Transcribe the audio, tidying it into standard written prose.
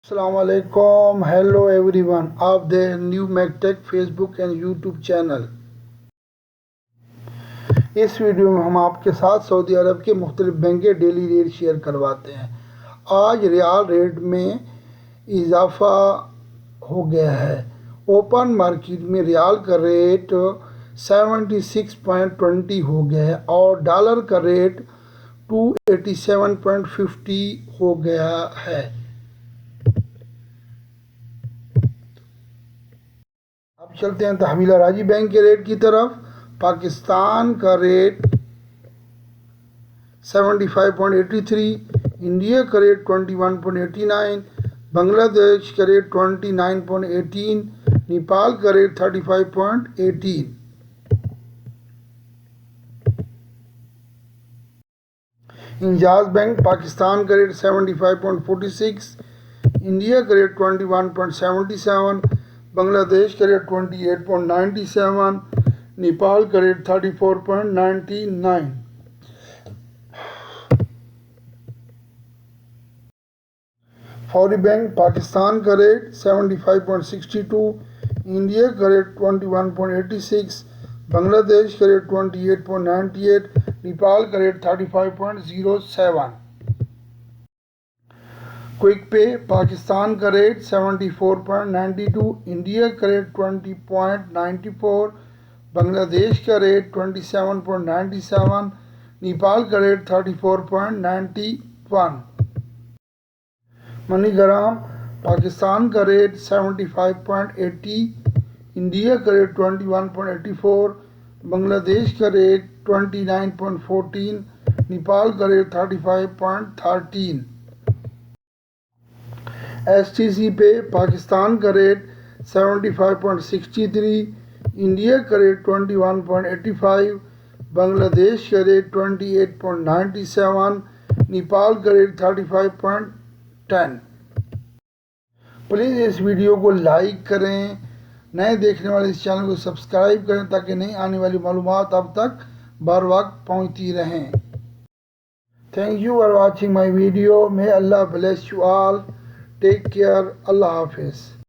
Assalamualaikum, hello everyone of the new MacTech Facebook and YouTube channel. इस video में हम आपके साथ सऊदी अरब के मुख्तलिफ बैंक के डेली रेट शेयर करवाते हैं। आज रियाल रेट में इजाफा हो गया है। ओपन मार्केट में रियाल का रेट 76.20 हो गया है और डॉलर का रेट 287.50 हो गया है। अब चलते हैं तहवीला राजी बैंक के रेट की तरफ। पाकिस्तान का रेट 75.83, इंडिया का रेट 21.89, बांग्लादेश का रेट 29.18, नेपाल का रेट 35.18। इंजाज बैंक पाकिस्तान का रेट 75.46, इंडिया का रेट 21.77, बांग्लादेश का रेट 28.97, नेपाल का रेट 34.99। फौरी बैंक पाकिस्तान का रेट 75.62, इंडिया का रेट 21.86, बांग्लादेश का रेट 28.98, नेपाल का रेट 35.07। क्विक पे पाकिस्तान का रेट 74.92, इंडिया का रेट 20.94, बांग्लादेश का रेट 27.97, नेपाल का रेट 34.91। मनीग्राम पाकिस्तान का रेट 75.80, इंडिया का रेट 21.84, बांग्लादेश का रेट 29.14, नेपाल का रेट 35.13। STC पे पाकिस्तान का रेट 75.63, इंडिया का रेट 21.85, बांग्लादेश का रेट 28.97, नेपाल का रेट 35.10। प्लीज़ इस वीडियो को लाइक करें, नए देखने वाले इस चैनल को सब्सक्राइब करें ताकि नई आने वाली मालूमात अब तक बर वक्त पहुँचती रहें। Thank you for watching my video. May Allah bless you all. Take care. Allah हाफिज़।